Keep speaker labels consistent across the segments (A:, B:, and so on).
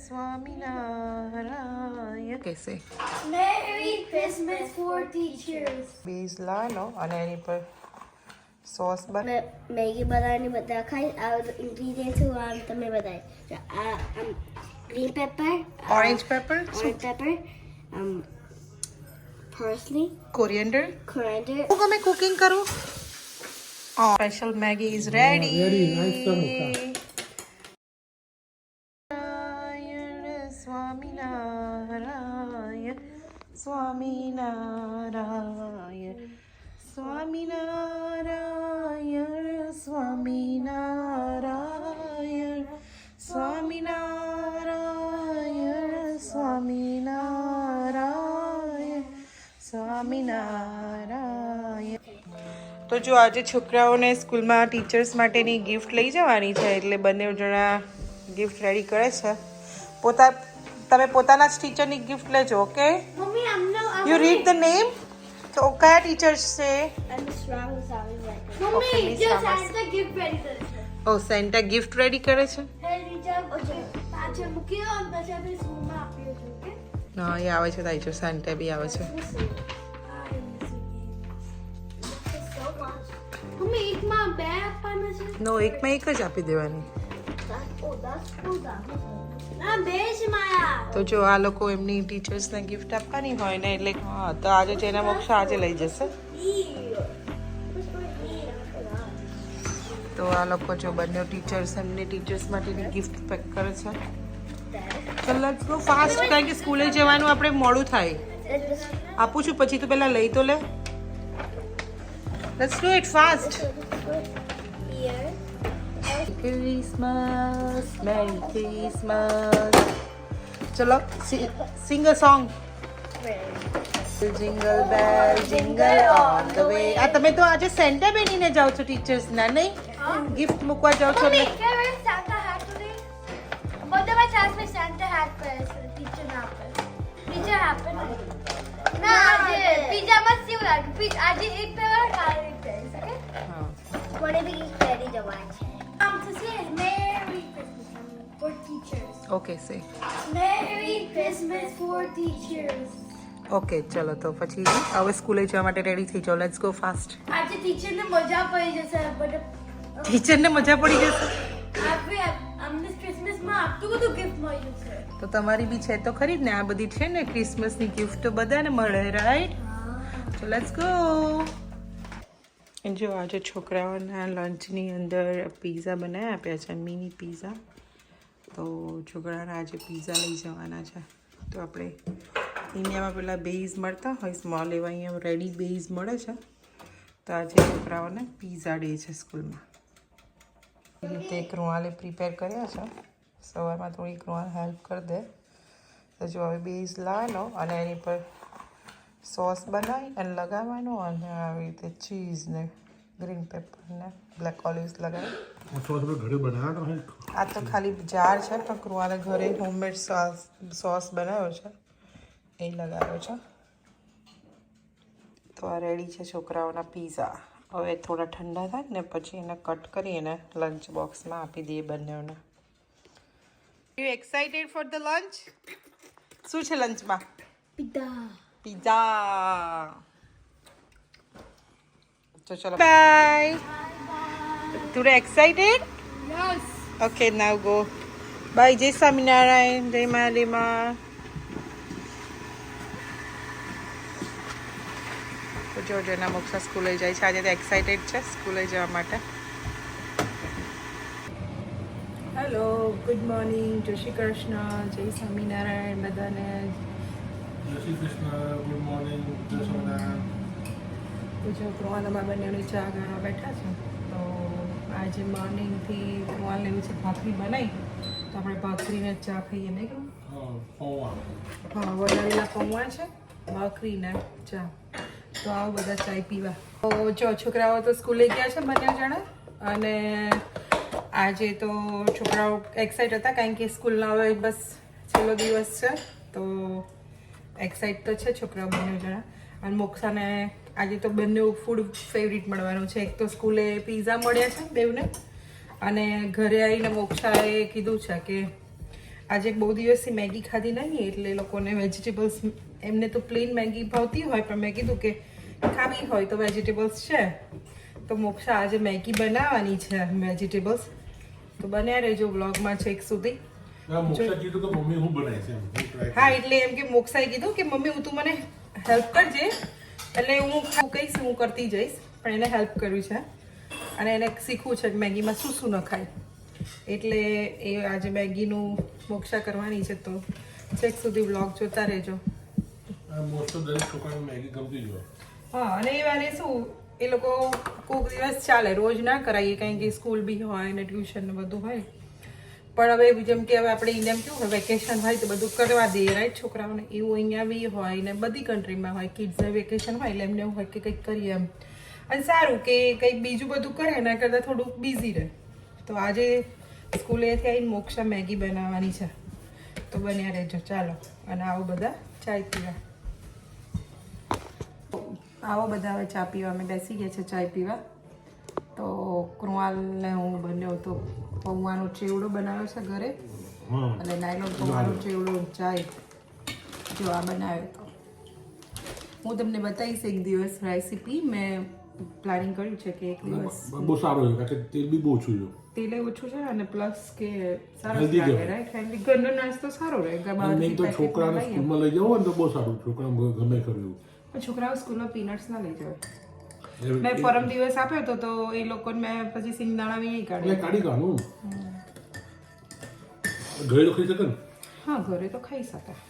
A: સ્વામિનારાયણ कैसे
B: Merry Christmas for teachers.
A: बीज लानो અને એની પર સોસ
B: મેગી બનાવીને બધા ખાઈ આ ઇન્ગ્રેડિયન્ટ્સ હું તમે બતાવી આ green paper
A: orange paper
B: parsley
A: coriander
B: coriander
A: હું તમે કુકિંગ કરું special Maggi is ready Swaminarayan Swaminarayan Swaminarayan Swaminarayan Swaminarayan Swaminarayan Swaminarayan તો જો આજે છોકરાઓને સ્કૂલમાં ટીચર્સ માટેની ગિફ્ટ લઈ જવાની છે એટલે બંને જણા ગિફ્ટ રેડી કરે છે તમે પોતાના જ ટીચરની ગિફ્ટ લેજો okay
B: mummy
A: you read the name તો કયા ટીચર્સ છે
B: મમ્મી જો સાન્ટા ગિફ્ટ રેડી કરે છે
A: ઓ સેન્ટા ગિફ્ટ રેડી કરે છે
B: હે ટીચર પાછળ મૂક્યો અને પછી આપણે સ્કૂલમાં આપ્યો છે ઓકે
A: હા એ આવે છે તાઈ જો સેન્ટા બી આવે છે
B: મમ્મી એકમાં બે આપવાના છે
A: નો એકમાં એક જ આપી દેવાની તો જો આ લોકો એમની ટીચર્સને ગિફ્ટ આપવાની હોય ને એટલે હા તો આજે જેના મોક્ષ આજે લઈ જશે તો આ લોકો જો બંને ટીચર્સ એમની ટીચર્સ માટેની ગિફ્ટ પેક કરે છે તો લેટ્સ ગો ફાસ્ટ કારણ કે સ્કૂલે જવાનું આપણે મોડું થાય આપું છું પછી તો પહેલા લઈ તો લે let's do it fast Christmas, Merry Christmas. चलो sing a song. Jingle bell, jingle all the way. આ તમે તો આજે સેન્ટા બેનીને જાવ છો ટીચર્સ ના નહીં ગિફ્ટ મૂકવા જાવ છો ને
B: Santa hat today. બધા ક્લાસમાં Santa hat પહેરે છે ટીચર ના પહેરે. ટીચર hat ના આજે પિજામા સીવ લાગે આજે એક પહેરે કાલે એક પહેરે છે હા કોને બી ગિફ્ટ પહેરી જવાનું છે to say Merry Christmas for teachers.
A: Okay, say.
B: Merry Christmas for teachers.
A: Okay, ચલો તો પછી હવે સ્કૂલે જવા માટે રેડી થઈ જાઓ લેટ્સ ગો ફાસ્ટ
B: આજે ટીચરને મજા પડી જશે બટ
A: ટીચરને મજા પડી જશે
B: અમને ક્રિસમસમાં આટલું બધું ગિફ્ટ મળ્યું છે
A: તો તમારી બી છે તો ખરી જ ને આ બધી છે ને ક્રિસમસની ગિફ્ટ તો બધાને મળે રાઈટ તો લેટ્સ ગો જો આજે છોકરાઓના લંચની અંદર પીઝા બનાવી આપ્યા છે મિની પીઝા તો છોકરાઓને આજે પીઝા લઈ જવાના છે તો આપણે ઇન્ડિયામાં પેલા બેઝ મળતા હોય સ્મોલ એવા અહીંયા રેડી બેઝ મળે છે તો આજે છોકરાઓને પીઝા ડે છે સ્કૂલમાં એ રીતે કૃણાલે પ્રિપેર કર્યા છે સવારમાં થોડી કૃણાલ હેલ્પ કરી દે તો જો હવે બેઝ લાવવાનો અને એની પર સોસ બનાવી અને લગાવવાનો અને આવી રીતે ચીઝ ને ગ્રીન પેપર ને બ્લેક ઓલિવ્સ લગાવી આ તો ખાલી જાર છે પણ કૃણાલે ઘરે હોમમેડ સોસ બનાવ્યો છે એ લગાવ્યો છે તો આ રેડી છે છોકરાઓના પીઝા હવે થોડા ઠંડા થાય ને પછી એને કટ કરીને લંચ બોક્સમાં આપી દઈએ બંનેઓને you excited for the lunch શું છે લંચમાં Pizza. So, chalo. Bye. Today excited?
B: Yes.
A: Okay, now go. Bye. Jai Swaminarayan. Jai Malima. તો જો જેના મોક્ષા સ્કૂલે જાય છે આજે તો એક્સાઇટેડ છે સ્કૂલે જવા માટે હેલો ગુડ મોર્નિંગ જય શ્રી કૃષ્ણ જય સ્વામિનારાયણ બધાને
C: જય શ્રી કૃષ્ણ ગુડ મોર્નિંગ જય સ્વામિનારાયણ
A: જો કૃણાલમાં બંનેની ચા ગાળવા બેઠા છે તો આજે મોર્નિંગથી કૃણાલ લેવું છે ભાખરી બનાવી તો આપણે ભાખરીને ચા ખાઈએ નહીં કે હા વડાવેલા પૌવા છે ભાખરીને ચા તો આવો બધા ચાય પીવા તો જો છોકરાઓ તો સ્કૂલે ગયા છે બંને જણા અને આજે તો છોકરાઓ એક્સાઇટ હતા કારણ કે સ્કૂલનો હવે બસ છેલ્લો દિવસ છે તો એક્સાઇટ તો છે છોકરાઓ બંને જણા અને મોક્ષાને આજે તો બંને ફૂડ ફેવરિટ મળવાનું છે એક તો સ્કૂલે પીઝા મળ્યા છે બેવને અને ઘરે આવીને મોક્ષાએ કીધું છે કે આજે બહુ દિવસથી મેગી ખાધી નહીં એટલે એ લોકોને વેજીટેબલ્સ એમને તો પ્લેન મેગી ભાવતી હોય પણ મેં કીધું કે ખાવી હોય તો વેજીટેબલ્સ છે તો મોક્ષા આજે મેગી બનાવવાની છે વેજીટેબલ્સ તો બન્યા રહેજો વ્લોગમાં છેક સુધી.
C: મોક્ષા કીધું કે મમ્મી હું બનાવી છે
A: હા એટલે એમ કે મોક્ષાએ કીધું કે મમ્મી હું તું મને હેલ્પ કરજે એટલે હું કહીશ હું કરતી જઈશ પણ એને હેલ્પ કરવી છે અને એને શીખવું છે કે મેગીમાં શું શું નખાય એટલે એ આજે મેગીનું મોક્ષા કરવાની છે તો છેક સુધી વ્લોગ જોતા રહેજો.
C: મોસ્ટ ઓફ દરેક છોકરાને મેગી ગમતી જ હોય.
A: હા અને એ વારે શું એ લોકો કોઈક દિવસ ચાલે રોજ ના કરાવીએ કારણ કે સ્કૂલ બી હોય ને ટ્યુશન ને બધું હોય પણ હવે જેમ કે હવે આપણે ઇન્ડિયામાં કેવું હોય વેકેશન હોય તો બધું કરવા દઈએ રાઈટ છોકરાઓને એવું અહીંયા બી હોય ને બધી કન્ટ્રીમાં હોય કિડ્સને વેકેશન હોય એટલે એમને એવું હોય કે કંઈક કરીએ એમ અને સારું કે કંઈક બીજું બધું કરે એના કરતાં થોડુંક બિઝી રહે તો આજે સ્કૂલેથી આવીને મોક્ષા મેગી બનાવવાની છે તો બન્યા રહેજો ચાલો અને આવો બધા ચાય પીવા આવો બધા હવે ચા પીવા અમે બેસી ગયા છે ચાય પીવા તો કૃણાલને હું બન્યો તો પૌવાનો ચેવડો બનાવ્યો છે ઘરે અને નાયલોન પૌવાનો ચેવડો ચાય જો આ બનાવ્યો તો હું તમને બતાવીશ એક દિવસ રેસીપી મેં પ્લાનિંગ કર્યું છે કે એક દિવસ
C: બહુ સારો છે કારણ કે તેલ બી બહુ ઓછું છે.
A: તેલે ઓછું છે અને પ્લસ કે સારું
C: Healthy
A: લાગે
C: કહેવાય.
A: રાઈટ હેલ્ધી ઘરનો નાસ્તો સારો રહે
C: મેં તો છોકરાને સ્કૂલમાં લઈ જવું હોય ને તો બહુ સારું છોકરાને ગમે કર્યું.
A: છોકરાઓ સ્કૂલમાં પીનટ્સ ના લઈ જવાય મેં પરમ દિવસ આપ્યો તો એ લોકોને મેં પછી સિંગદાણા બી નહીં
C: એટલે
A: કાઢ્યા
C: કાઢી કાઢું ઘરે તો ખાઈ શકે ને.
A: હા ઘરે તો ખાઈ શકાય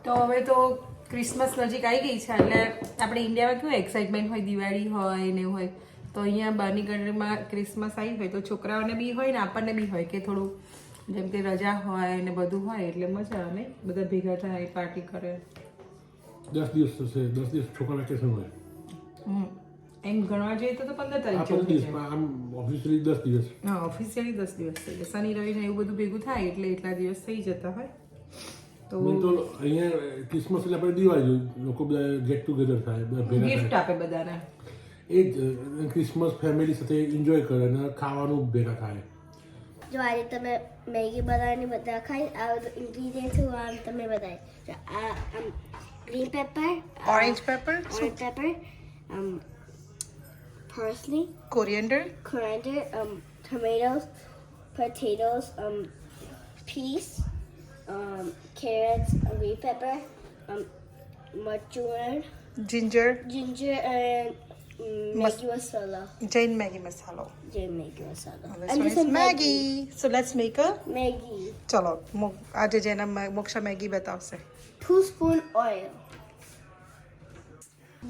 A: તો હવે તો ક્રિસમસ નજીક આવી ગઈ છે એટલે આપણે ઇન્ડિયામાં કેવું એક્સાઇટમેન્ટ હોય દિવાળી હોય ને એવું હોય તો અહીંયા બહારની કન્ટ્રીમાં ક્રિસમસ આવી હોય તો છોકરાઓને બી હોય ને આપણને બી હોય કે થોડું જેમ કે રજા હોય ને બધું હોય એટલે મજા આવે બધા ભેગા થાય પાર્ટી કરે
C: 10 દિવસ થશે 10 દિવસ છોકરા વેકેશન હોય
A: એમ ગણવા જઈએ તો 15 તારીખ
C: 15 દિવસ આમ ઓફિશિયલી 10 દિવસ.
A: હા ઓફિશિયલી 10 દિવસ થઈ ગયા શનિ રવિ ને એવું બધું ભેગું થાય એટલે એટલા દિવસ થઈ જતા હોય તો
C: મેં તો અહીંયા ક્રિસમસ એટલે આપણે દિવાળી જોયું લોકો બધા ગેટ ટુગેધર થાય બધા ભેગા
A: ગિફ્ટ
C: થાય
A: આપે બધાને
C: એ જ ક્રિસમસ ફેમિલી સાથે એન્જોય કરે અને ખાવાનું ભેગા થાય.
B: જો આજે તમે મેગી બનાવીને બધા ખાઈ આ બધું ઇન્ગ્રીડિયન્ટ હું આમ તમે બતાવી જો આ green paper
A: orange paper
B: parsley
A: coriander
B: coriander tomatoes potatoes peas carrots green pepper mustard
A: ginger
B: ginger and Maggi masala
A: Jain Maggi મસાલો
B: Jane Maggi masala
A: this one is Maggi so let's make a
B: Maggi
A: ચલો આજે જેના Moksha Maggi બતાવશે
B: 2 spoon oil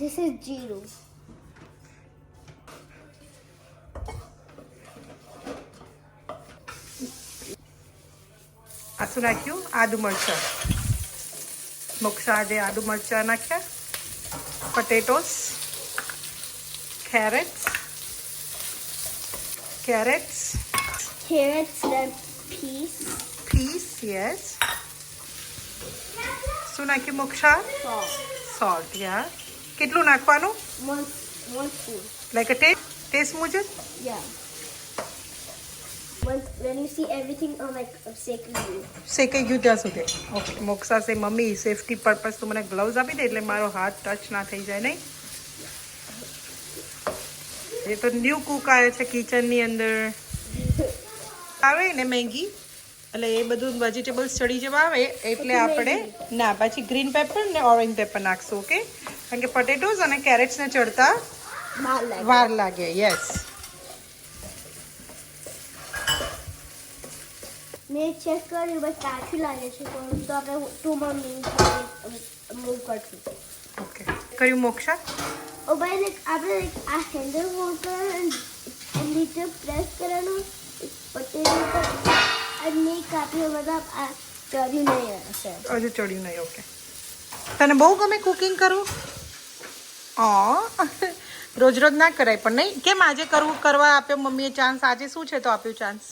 B: this is zero
A: આ શું નાખ્યું આદુ મરચાં મોક્ષા આજે આદુ મરચાં નાખ્યા potatoes carrots
B: carrots and peas
A: yes શું નાખ્યું મોક્ષા salt yeah કેટલું નાખવાનું
B: one spoon
A: like a taste મુજબ
B: yeah when you see everything like
A: શેકાઈ ગયું ત્યાં સુધી ઓકે મોક્ષા સે મમ્મી સેફટી પર્પઝ તું મને ગ્લવ્સ આપી દે એટલે મારો હાથ ટચ ના થઈ જાય નહીં એ તો ન્યૂ કુક આવે છે કિચનની અંદર આવે ને મેગી એટલે એ બધું વેજીટેબલ્સ ચડી જવા આવે એટલે આપણે ના પછી ગ્રીન પેપર ને ઓરેન્જ પેપર નાખશું ઓકે કારણ કે પોટેટોઝ અને કેરેટ્સને ચડતા વાર લાગે યસ
B: મેં ચેક કર્યું બસ કાચું લાગે છે તો આપણે 2 more minutes મૂવ કરશું
A: ઓકે કયું મોક્ષા
B: ઓ ભાઈ like આપણે આ હેન્ડલ હોલ્ડ કરવાનું અને નીચે પ્રેસ કરવાનું પોટેટો પર અને કાપી બધા આ ચડ્યું નહીં હશે
A: હજુ ચડ્યું નહીં ઓકે તને બહુ ગમે કુકિંગ કરવું રોજ રોજ ના કરાય પણ નહીં કેમ આજે કરવા આપ્યો મમ્મીએ ચાન્સ આજે શું છે તો આપ્યું ચાન્સ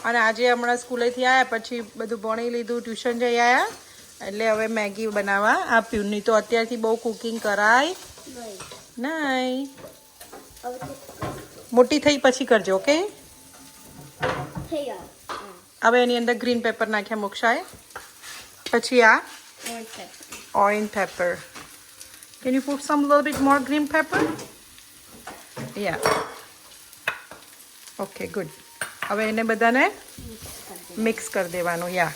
A: અને આજે હમણાં સ્કૂલેથી આવ્યા પછી બધું ભણી લીધું ટ્યુશન જઈ આવ્યા એટલે હવે મેગી બનાવવા આપ્યું નહીં તો અત્યારથી બહુ કુકિંગ કરાય નહીં મોટી થઈ પછી કરજો ઓકે
B: થઈ ગયો
A: હવે એની અંદર ગ્રીન પેપર નાખ્યા મોક્ષાએ. પછી આ orange pepper. Can you put some little bit more green pepper? Yeah. Okay, good. હવે એને બધાને મિક્સ કરી દેવાનું. યા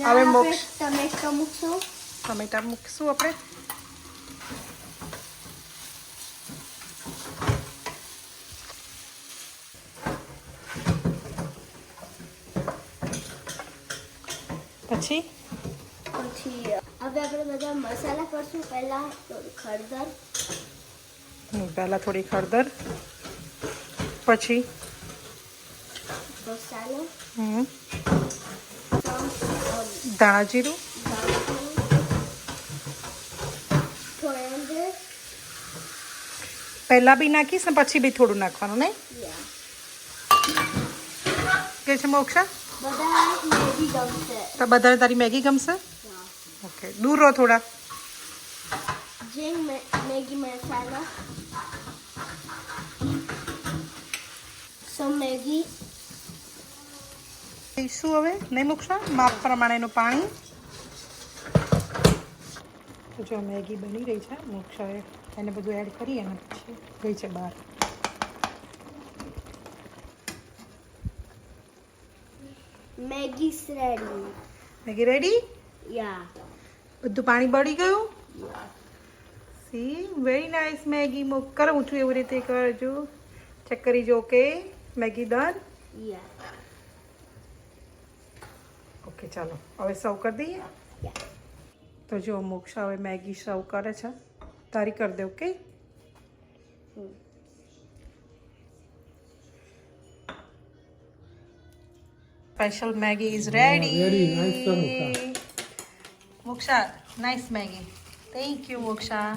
A: હવે મોક્ષ
B: ટમેટો મૂકશો.
A: ટમેટા મૂકશું આપણે. પછી
B: હવે આપણે બધા મસાલા કરશું. પહેલા હળદર,
A: પહેલાં થોડી હળદર, પછી
B: મસાલો,
A: ધાણા જીરું,
B: કોરિએન્ડર,
A: પહેલાં બી નાખીશ ને પછી બી થોડું નાખવાનું નહીં કે છે મોક્ષા?
B: બધા મેગી ગમશે.
A: તો બધાને તારી મેગી ગમશે? ઓકે, દૂર રહો થોડા.
B: જે મેગી મસાલા, some મેગી
A: શું હવે નહીં મોક્ષા? માપ પ્રમાણેનું પાણી. તો જો મેગી બની રહી છે. મોક્ષાએ એને બધું એડ કરી અને પછી ગઈ છે બહાર.
B: Maggi ready.
A: Maggi ready?
B: Yeah.
A: બધું પાણી બળી ગયું. See very nice Maggi. કરું છું એવી રીતે કરજો. ચેક કરી જો. Okay, Maggi done.
B: Yeah.
A: Okay, ચાલો હવે સર્વ કરી દઈએ. તો જો મોક્ષા હવે મેગી સર્વ કરે છે. તારી કરી દે. Okay, special Maggi is ready.
C: Ready. Nice one,
A: Moksha, nice Maggi. Thank you Moksha.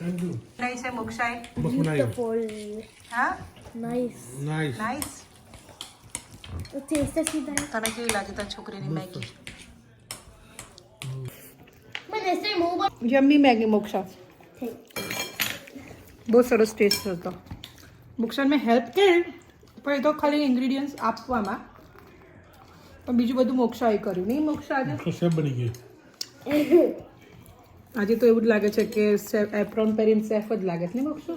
C: Thank you.
A: નહીં છે મોક્ષાએ?
C: મસ્ત બનાવ્યું.
A: હા,
B: નાઇસ.
C: Nice.
A: નાઇસ.
B: તો ટેસ્ટ સીધા
A: તને કેવી લાગી તારી છોકરીની મેગી?
B: મને સે મોબ
A: યમ્મી મેગી મોક્ષા. બહુ સરસ ટેસ્ટ હતો. મોક્ષાને મેં હેલ્પ કરી પણ એ તો ખાલી ઇન્ગ્રીડિયન્ટ્સ આપવામાં, પણ બીજું બધું મોક્ષાએ કર્યું નહીં મોક્ષા? આજે
C: તો શેફ બની ગઈ.
A: આજે તો એવું જ લાગે છે કે એપ્રોન પહેરીને સેફ જ લાગે છે ને મોક્ષા?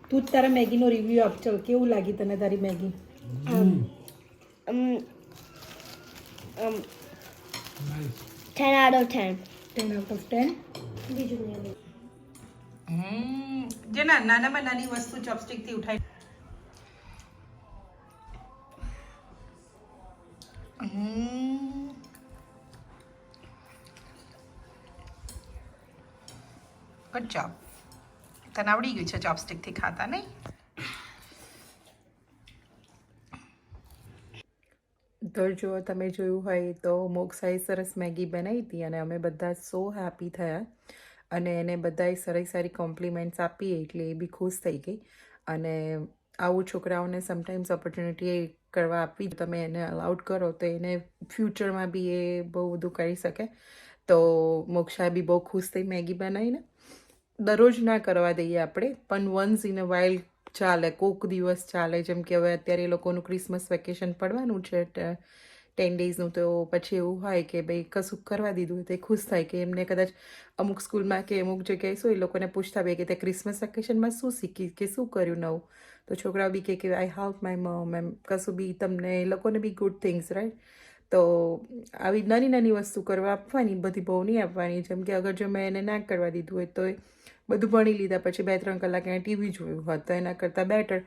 A: તું જ તારા મેગીનો રિવ્યુ આપ. ચલ, કેવું લાગી તને તારી Maggi?
C: Nice.
B: 10 out of 10.
A: 10 out of 10.
B: બીજું નહીં.
A: જે નાનામાં નાની વસ્તુ ચોપસ્ટિકથી ઉઠાઈ. Good job. તને આવડી ગયું છે ચોપસ્ટિકથી ખાતા નહીં? તો જો તમે જોયું હોય તો મોક્ષાએ સરસ મેગી બનાવી હતી અને અમે બધા સો હેપી થયા અને એને બધાએ સારી સારી કોમ્પ્લિમેન્ટ્સ આપી એટલે એ બી ખુશ થઈ ગઈ. અને આવું છોકરાઓને સમટાઈમ્સ ઓપોર્ચ્યુનિટી કરવા આપવી, તમે એને અલાઉડ કરો તો એને ફ્યુચરમાં બી એ બહુ બધું કરી શકે. તો મોક્ષાએ બી બહુ ખુશ થઈ મેગી બનાવીને. દરરોજ ના કરવા દઈએ આપણે, પણ વન્સ ઇન અ વાઇલ ચાલે, કોક દિવસ ચાલે. જેમ કે હવે અત્યારે એ લોકોનું ક્રિસમસ વેકેશન પડવાનું છે 10 ડેઝનું, તો પછી એવું હોય કે ભાઈ કશું કરવા દીધું હોય તો એ ખુશ થાય કે એમને કદાચ અમુક સ્કૂલમાં કે અમુક જગ્યાએ શું એ લોકોને પૂછતા હોય કે તે ક્રિસમસ વેકેશનમાં શું શીખી કે શું કર્યું નવું, તો છોકરાઓ બી કે આઈ હેલ્પ માય મમ, એમ કશું બી તમને એ લોકોને બી ગુડ થિંગ્સ, રાઈટ? તો આવી નાની નાની વસ્તુ કરવા આપવાની, બધી બહુ નહીં આપવાની. જેમ કે અગર જો મેં એને ના કરવા દીધું હોય તો બધું ભણી લીધા પછી 2-3 કલાક એને ટીવી જોયું હોત તો એના કરતાં બેટર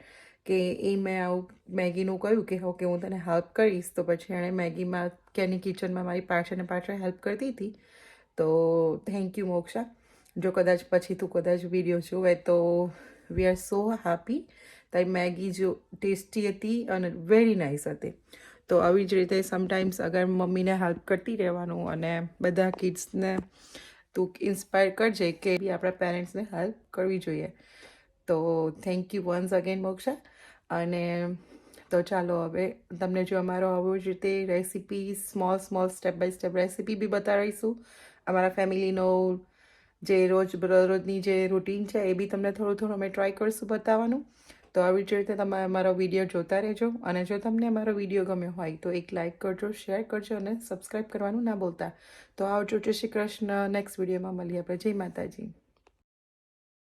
A: કે એ મેં આવું મેગીનું કહ્યું કે ઓકે હું તને હેલ્પ કરીશ, તો પછી એણે મેગીમાં કેની કિચનમાં મારી પાછળ હેલ્પ કરતી હતી. તો થેન્ક યુ મોક્ષા. જો કદાચ પછી તું કદાચ વિડીયો જોવે તો વી આર સો હેપી. તારી મેગી જો ટેસ્ટી હતી અને વેરી નાઇસ હતી. તો આવી જ રીતે સમટાઈમ્સ અગર મમ્મીને હેલ્પ કરતી રહેવાનું અને બધા કિડ્સને તું ઇન્સ્પાયર કરજે કે બી આપણા પેરેન્ટ્સને હેલ્પ કરવી જોઈએ. તો thank you once again Moksha. અને તો ચાલો હવે તમને જો અમારો આવો જ રીતે recipe small step by step recipe બી બતાવીશું. અમારા ફેમિલીનો જે રોજની જે રૂટીન છે એ બી તમને થોડું થોડું અમે ટ્રાય કરશું બતાવવાનું. તો આવી જ રીતે તમે અમારો વિડીયો જોતા રહેજો, અને જો તમને અમારો વિડીયો ગમ્યો હોય તો એક લાઇક કરજો, શેર કરજો અને સબસ્ક્રાઈબ કરવાનું ના ભૂલતા. તો આવજો, જય શ્રી કૃષ્ણ. નેક્સ્ટ વિડીયોમાં મળીએ આપણે. જય માતાજી.